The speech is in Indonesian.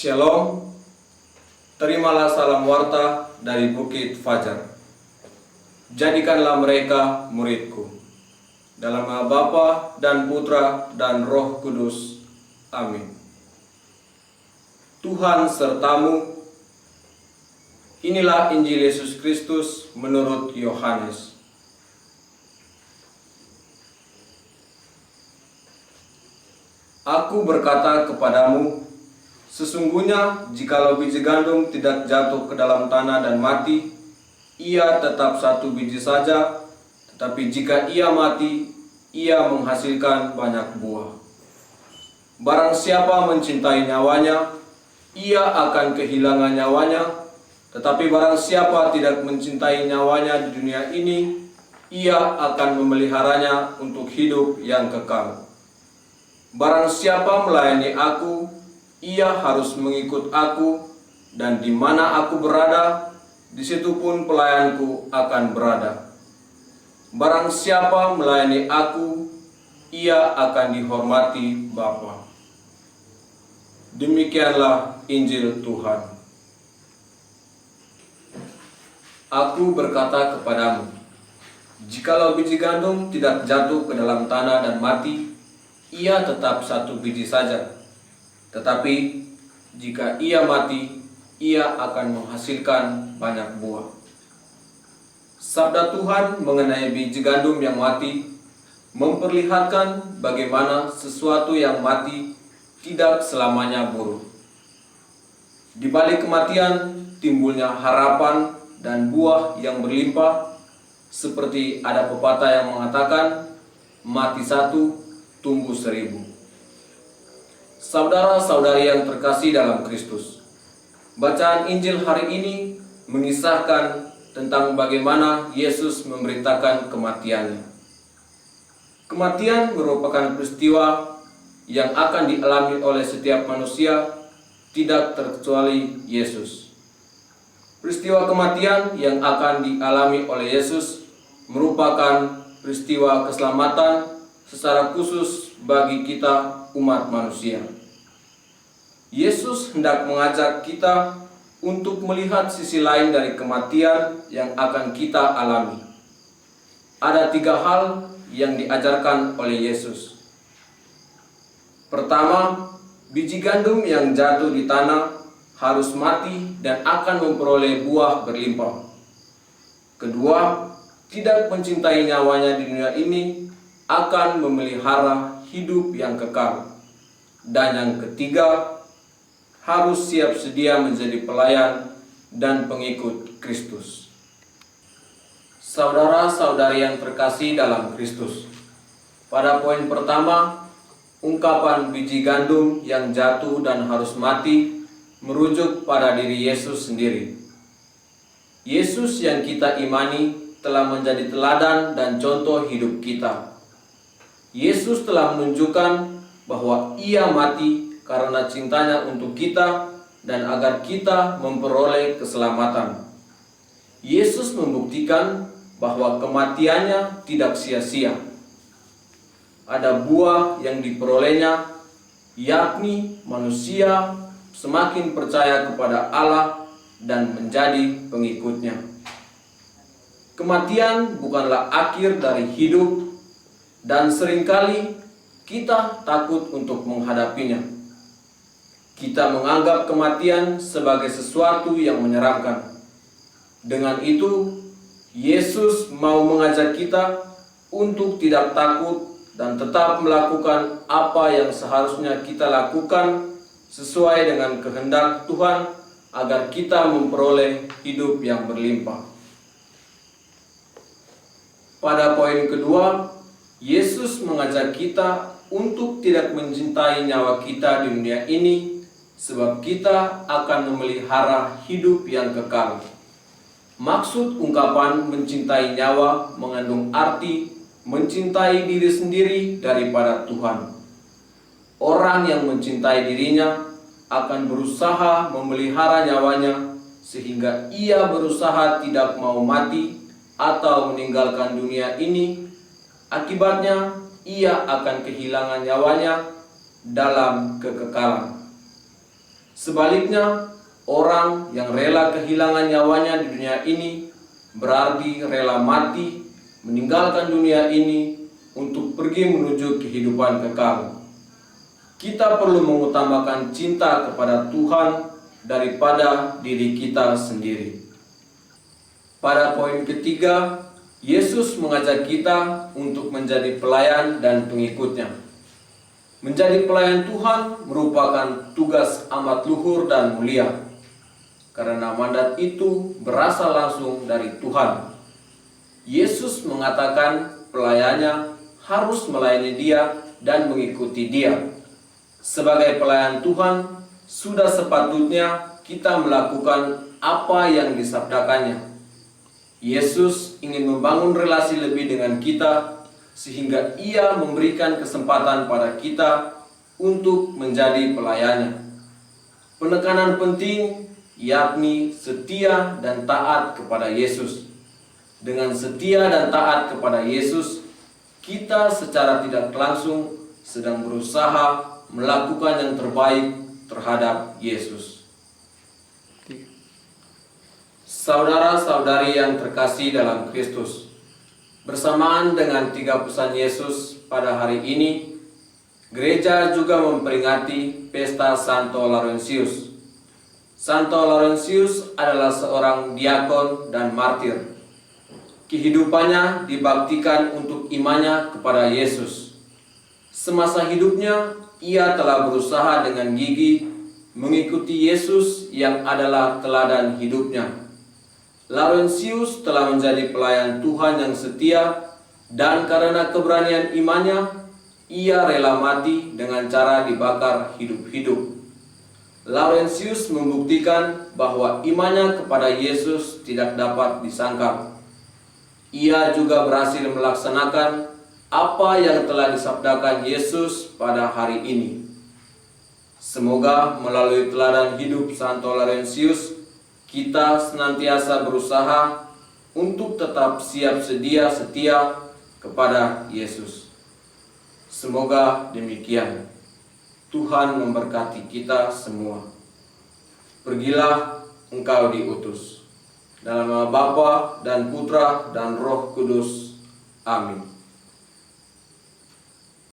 Shalom, terimalah salam warta dari Bukit Fajar. Jadikanlah mereka muridku. Dalam nama Bapa dan Putra dan Roh Kudus. Amin. Tuhan sertamu. Inilah Injil Yesus Kristus menurut Yohanes. Aku berkata kepadamu, sesungguhnya jikalau biji gandum tidak jatuh ke dalam tanah dan mati, ia tetap satu biji saja, tetapi jika ia mati, ia menghasilkan banyak buah. Barang siapa mencintai nyawanya, ia akan kehilangan nyawanya, tetapi barang siapa tidak mencintai nyawanya di dunia ini, ia akan memeliharanya untuk hidup yang kekal. Barang siapa melayani aku, ia harus mengikut aku, dan di mana aku berada, di situ pun pelayanku akan berada. Barang siapa melayani aku, ia akan dihormati Bapa. Demikianlah Injil Tuhan. Aku berkata kepadamu, jikalau biji gandum tidak jatuh ke dalam tanah dan mati, ia tetap satu biji saja. Tetapi jika ia mati, ia akan menghasilkan banyak buah. Sabda Tuhan mengenai biji gandum yang mati memperlihatkan bagaimana sesuatu yang mati tidak selamanya buruk. Di balik kematian timbulnya harapan dan buah yang berlimpah, seperti ada pepatah yang mengatakan, mati satu, tumbuh 1000. Saudara-saudari yang terkasih dalam Kristus, bacaan Injil hari ini mengisahkan tentang bagaimana Yesus memberitakan kematiannya. Kematian merupakan peristiwa yang akan dialami oleh setiap manusia, tidak terkecuali Yesus. Peristiwa kematian yang akan dialami oleh Yesus merupakan peristiwa keselamatan secara khusus bagi kita umat manusia. Yesus hendak mengajak kita untuk melihat sisi lain dari kematian yang akan kita alami. Ada 3 hal yang diajarkan oleh Yesus. Pertama, biji gandum yang jatuh di tanah harus mati dan akan memperoleh buah berlimpah. Kedua, tidak mencintai nyawanya di dunia ini akan memelihara hidup yang kekal. Dan yang ketiga, harus siap sedia menjadi pelayan dan pengikut Kristus. Saudara-saudari yang terkasih dalam Kristus, pada poin pertama, ungkapan biji gandum yang jatuh dan harus mati merujuk pada diri Yesus sendiri. Yesus yang kita imani telah menjadi teladan dan contoh hidup kita. Yesus telah menunjukkan bahwa ia mati karena cintanya untuk kita dan agar kita memperoleh keselamatan. Yesus membuktikan bahwa kematiannya tidak sia-sia. Ada buah yang diperolehnya, yakni manusia semakin percaya kepada Allah dan menjadi pengikutnya. Kematian bukanlah akhir dari hidup, dan seringkali kita takut untuk menghadapinya. Kita menganggap kematian sebagai sesuatu yang menyeramkan. Dengan itu, Yesus mau mengajak kita untuk tidak takut dan tetap melakukan apa yang seharusnya kita lakukan sesuai dengan kehendak Tuhan agar kita memperoleh hidup yang berlimpah. Pada poin kedua, Yesus mengajak kita untuk tidak mencintai nyawa kita di dunia ini, sebab kita akan memelihara hidup yang kekal. Maksud ungkapan mencintai nyawa mengandung arti mencintai diri sendiri daripada Tuhan. Orang yang mencintai dirinya akan berusaha memelihara nyawanya sehingga ia berusaha tidak mau mati atau meninggalkan dunia ini. Akibatnya, ia akan kehilangan nyawanya dalam kekekalan. Sebaliknya, orang yang rela kehilangan nyawanya di dunia ini berarti rela mati, meninggalkan dunia ini untuk pergi menuju kehidupan kekal. Kita perlu mengutamakan cinta kepada Tuhan daripada diri kita sendiri. Pada poin ketiga, Yesus mengajak kita untuk menjadi pelayan dan pengikutnya. Menjadi pelayan Tuhan merupakan tugas amat luhur dan mulia, karena mandat itu berasal langsung dari Tuhan. Yesus mengatakan pelayannya harus melayani Dia dan mengikuti Dia. Sebagai pelayan Tuhan, sudah sepatutnya kita melakukan apa yang disabdakannya. Yesus ingin membangun relasi lebih dengan kita, sehingga Ia memberikan kesempatan pada kita untuk menjadi pelayannya. Penekanan penting yakni setia dan taat kepada Yesus. Dengan setia dan taat kepada Yesus, kita secara tidak langsung sedang berusaha melakukan yang terbaik terhadap Yesus. Saudara-saudari yang terkasih dalam Kristus, bersamaan dengan 3 pesan Yesus pada hari ini, gereja juga memperingati pesta Santo Laurentius. Santo Laurentius adalah seorang diakon dan martir. Kehidupannya dibaktikan untuk imannya kepada Yesus. Semasa hidupnya, ia telah berusaha dengan gigih mengikuti Yesus yang adalah teladan hidupnya. Laurentius telah menjadi pelayan Tuhan yang setia, dan karena keberanian imannya, ia rela mati dengan cara dibakar hidup-hidup. Laurentius membuktikan bahwa imannya kepada Yesus tidak dapat disangkal. Ia juga berhasil melaksanakan apa yang telah disabdakan Yesus pada hari ini. Semoga melalui teladan hidup Santo Laurentius, kita senantiasa berusaha untuk tetap siap setia kepada Yesus. Semoga demikian. Tuhan memberkati kita semua. Pergilah, engkau diutus. Dalam nama Bapa dan Putra dan Roh Kudus. Amin.